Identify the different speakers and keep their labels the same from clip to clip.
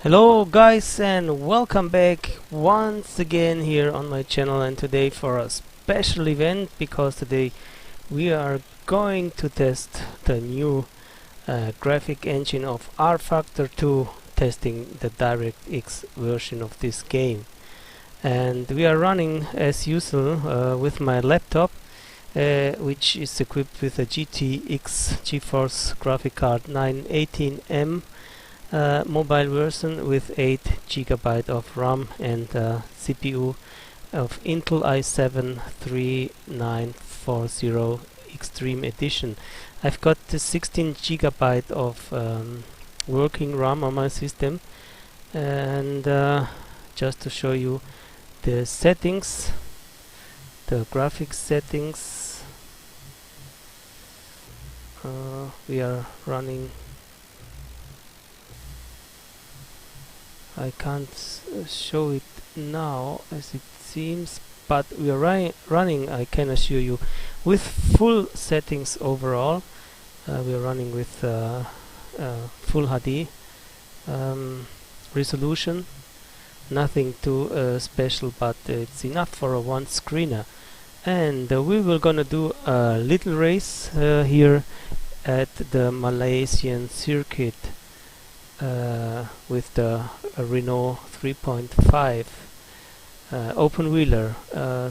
Speaker 1: Hello guys, and welcome back once again here on my channel, and today for a special event, because today we are going to test the new graphic engine of rFactor2, testing the DirectX version of this game. And we are running as usual with my laptop, which is equipped with a GTX GeForce graphic card 918M mobile version with 8 GB of RAM and CPU of Intel i7 3940 Extreme Edition. I've got the 16 GB of working RAM on my system, and just to show you the settings, the graphics settings, we are running. I can't show it now as it seems, but we are running, I can assure you, with full settings overall. We are running with full HD resolution, nothing too special, but it's enough for a one screener. And we will gonna do a little race here at the Malaysian circuit with the Renault 3.5 open wheeler.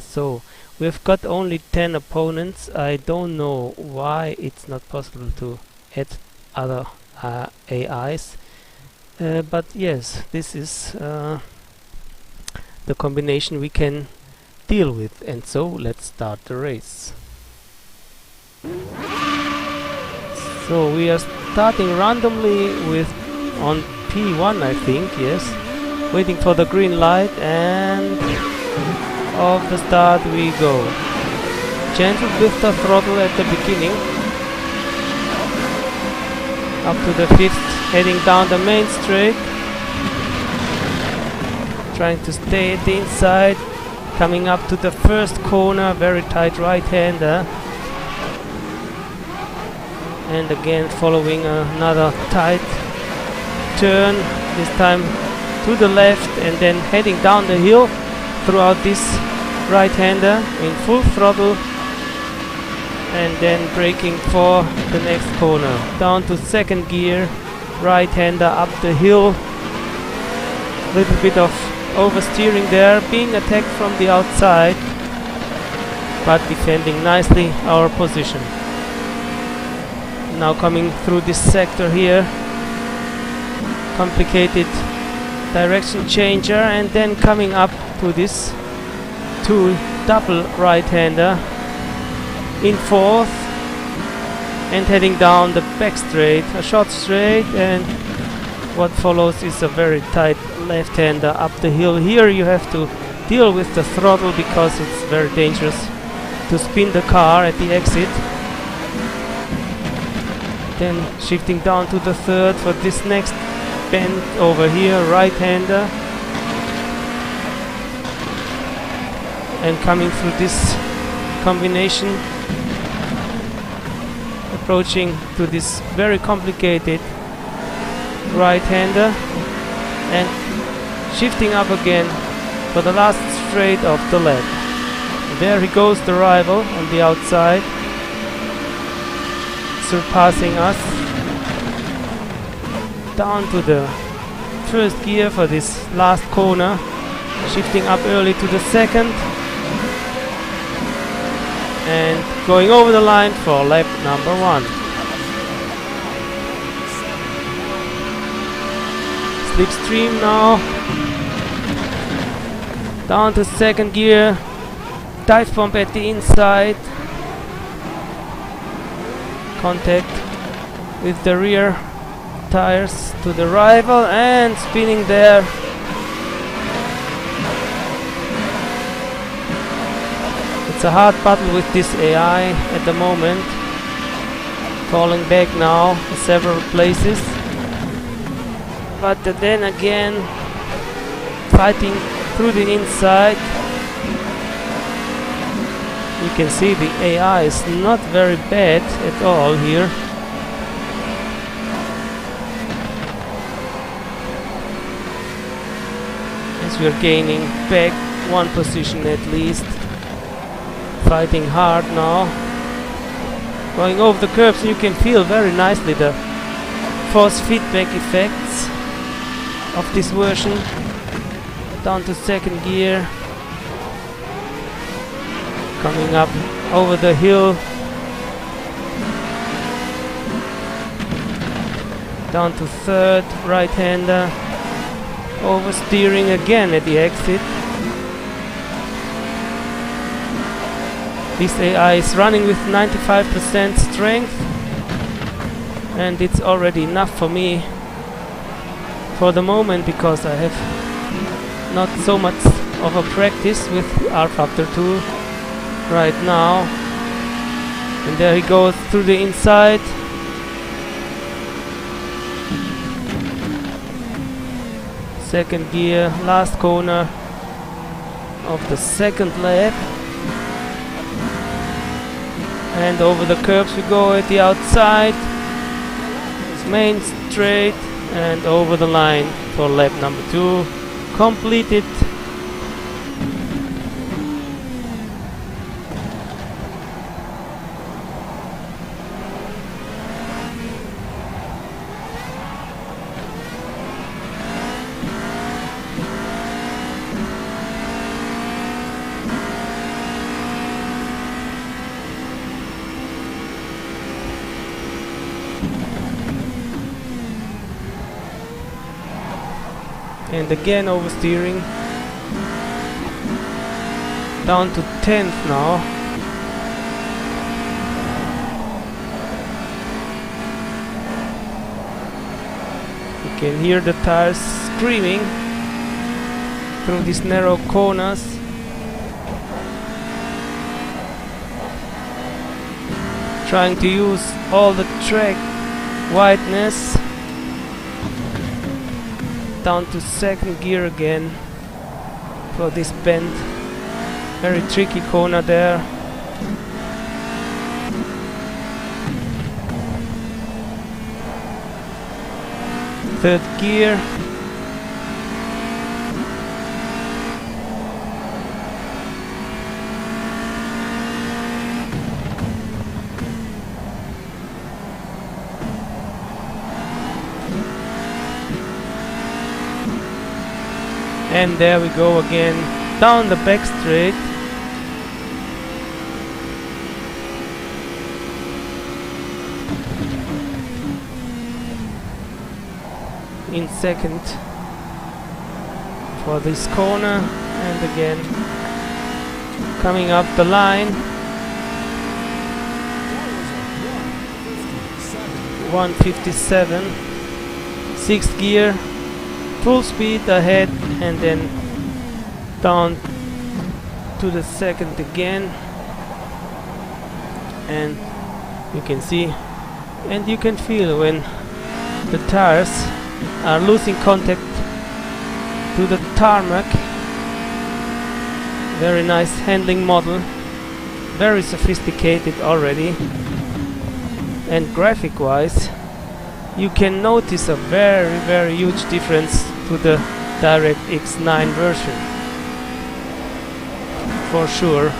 Speaker 1: So we've got only 10 opponents. I don't know why it's not possible to add other AIs, but yes, this is the combination we can deal with. And so let's start the race. So we are starting randomly with on P1, I think, yes, waiting for the green light, and off the start we go. Gentle with the throttle at the beginning, up to the 5th, heading down the main straight, trying to stay at the inside, coming up to the first corner, very tight right-hander, and again following another tight turn, this time to the left, and then heading down the hill throughout this right-hander in full throttle, and then braking for the next corner, down to second gear, right-hander up the hill, little bit of oversteering there, being attacked from the outside, but defending nicely our position. Now coming through this sector here, complicated direction changer, and then coming up to this two double right-hander in 4th, and heading down the back straight, a short straight, and what follows is a very tight left-hander up the hill. Here you have to deal with the throttle because it's very dangerous to spin the car at the exit. Then shifting down to the 3rd for this next bend over here, right-hander, and coming through this combination, approaching to this very complicated right-hander, and shifting up again for the last straight of the lap. There he goes, the rival on the outside, surpassing us. Down to the 1st gear for this last corner, shifting up early to the 2nd, and going over the line for lap number 1. Slipstream now, down to 2nd gear, dive bomb at the inside, contact with the rear tires to the rival, and spinning there. It's a hard battle with this AI at the moment, falling back now in several places, but then again fighting through the inside. You can see the AI is not very bad at all here. As we are gaining back one position at least. Fighting hard now. Going over the curbs, you can feel very nicely the force feedback effects of this version. Down to second gear. Coming up over the hill. Down to third, right-hander. Oversteering again at the exit. This AI is running with 95% strength, and it's already enough for me for the moment, because I have not so much of a practice with rFactor2 right now. And there he goes through the inside. Second gear, last corner of the second lap. And over the curbs we go at the outside. Main straight and over the line for lap number 2. Completed. And again oversteering. Down to 10th now. You can hear the tires screaming through these narrow corners. Trying to use all the track wideness. Down to second gear again for this bend. Very tricky corner there. Third gear. And there we go again, down the back straight. In second for this corner, and again coming up the line. 157, sixth gear, full speed ahead, and then down to the second again. And you can see and you can feel when the tires are losing contact to the tarmac. Very nice handling model, very sophisticated already, and graphic wise you can notice a very huge difference to the DX 9 version, for sure.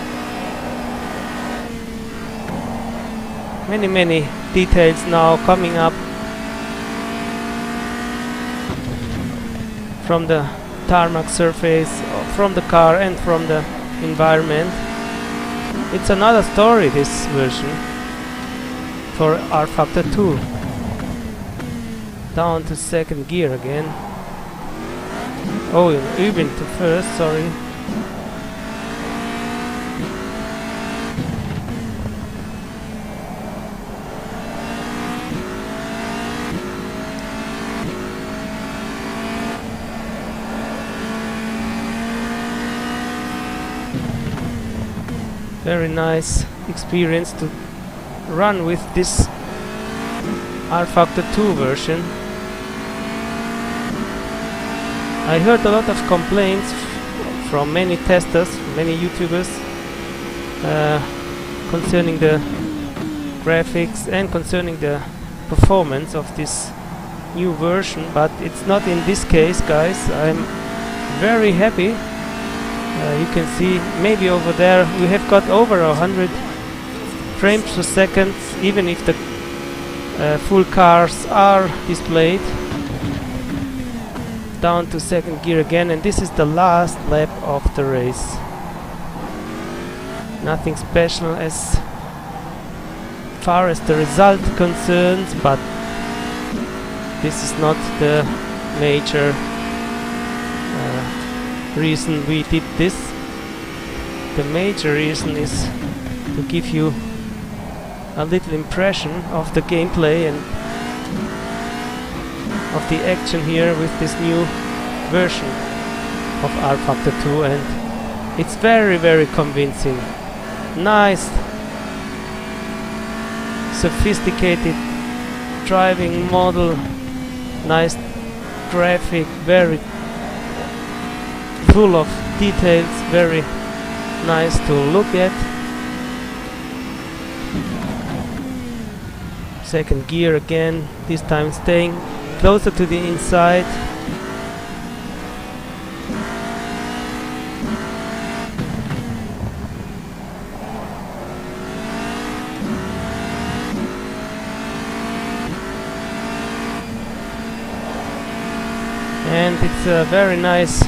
Speaker 1: Many details now coming up from the tarmac surface, from the car and from the environment. It's another story, this version, for rFactor2. Down to second gear again. Oh, even to first, sorry. Very nice experience to run with this rFactor2 version. I heard a lot of complaints from many testers, many YouTubers, concerning the graphics and concerning the performance of this new version, but it's not in this case, guys. I'm very happy. You can see maybe over there we have got over 100 frames per second, even if the full cars are displayed. Down to second gear again, and this is the last lap of the race. Nothing special as far as the result concerns, but this is not the major reason we did this. The major reason is to give you a little impression of the gameplay and of the action here with this new version of rFactor2, and it's very, very convincing. Nice, sophisticated driving model, nice graphic, very full of details, very nice to look at. Second gear again, this time staying closer to the inside. And it's a very nice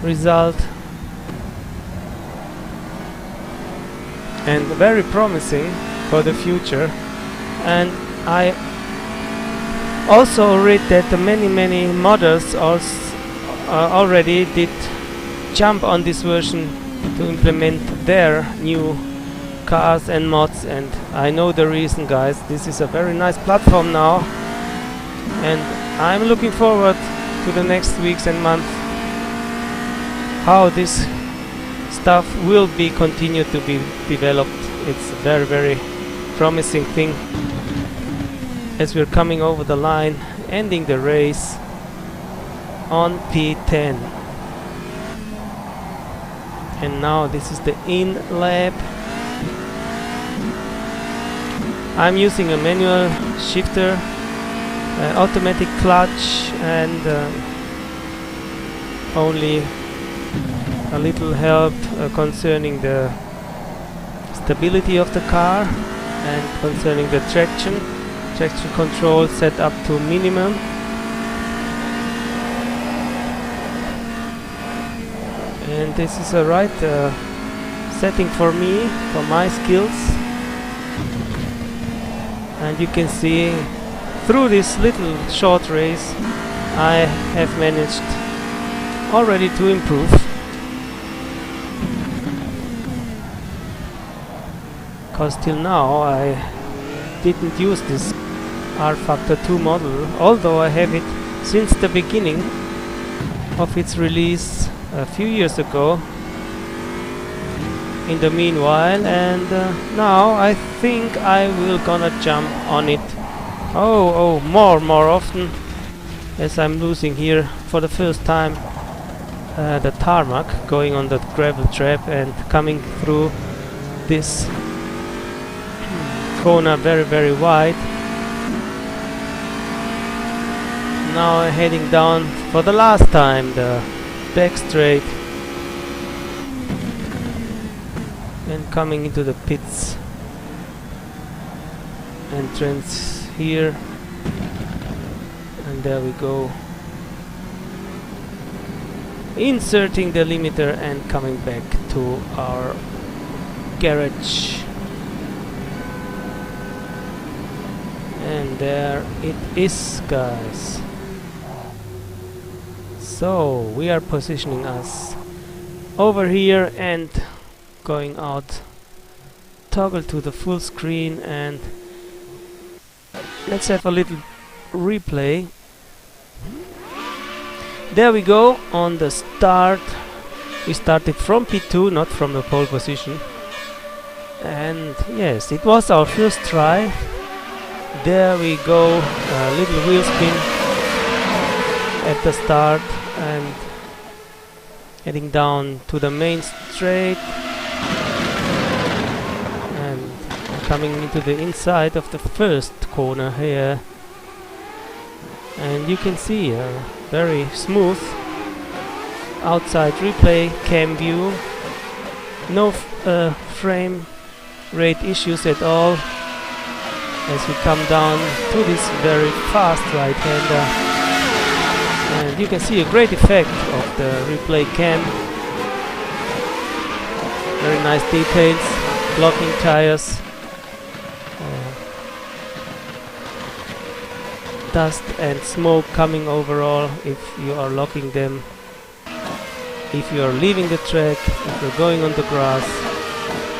Speaker 1: result and very promising for the future. And I also read that many modders already did jump on this version to implement their new cars and mods, and I know the reason, guys. This is a very nice platform now, and I'm looking forward to the next weeks and months how this stuff will be continued to be developed. It's a very, very promising thing as we're coming over the line, ending the race on P10. And now this is the in lap. I'm using a manual shifter, automatic clutch, and only a little help concerning the stability of the car and concerning the traction control set up to minimum. And this is a right setting for me, for my skills. And you can see through this little short race I have managed already to improve. Because till now I didn't use this rFactor2 model, although I have it since the beginning of its release a few years ago in the meanwhile, and now I think I will gonna jump on it more often, as I'm losing here for the first time the tarmac, going on the gravel trap and coming through this corner very, very wide. Now I'm heading down for the last time the back straight and coming into the pits entrance here, and there we go, inserting the limiter and coming back to our garage. And there it is, guys. So we are positioning us over here and going out. Toggle to the full screen, and let's have a little replay. There we go on the start. We started from P2, not from the pole position. And yes, it was our first try. There we go, a little wheel spin at the start and heading down to the main straight and coming into the inside of the first corner here. And you can see very smooth outside replay cam view. No frame rate issues at all as we come down to this very fast right-hander, and you can see a great effect of the replay cam. Very nice details, blocking tires, dust and smoke coming overall if you are locking them, if you are leaving the track, if you're going on the grass.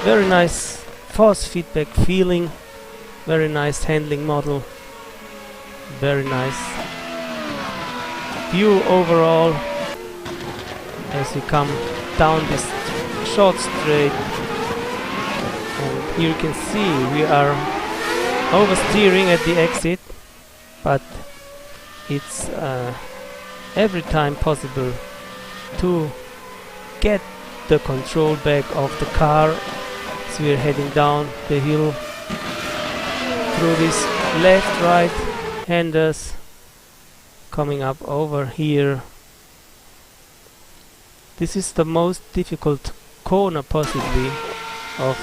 Speaker 1: Very nice force feedback feeling, very nice handling model, very nice view overall as you come down this short straight. And here you can see we are oversteering at the exit, but it's every time possible to get the control back of the car. So we're heading down the hill through these left-right handers, coming up over here. This is the most difficult corner possibly of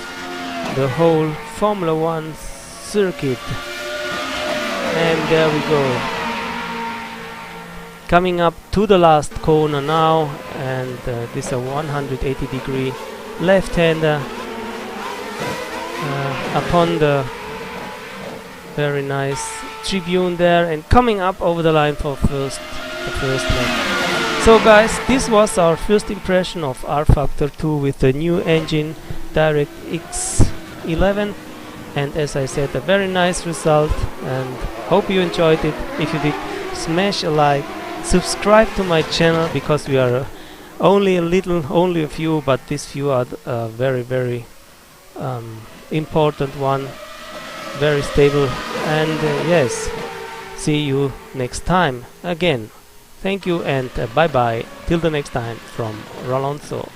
Speaker 1: the whole Formula 1 circuit. And there we go. Coming up to the last corner now, and this is a 180-degree left-hander upon the very nice tribune there, and coming up over the line for the first lap. So guys, this was our first impression of rFactor2 with the new engine DX11, and as I said, a very nice result, and hope you enjoyed it. If you did, smash a like, subscribe to my channel, because we are only a few, but these few are very important one, very stable. And yes, see you next time again. Thank you, and bye bye till the next time from Rolonzo.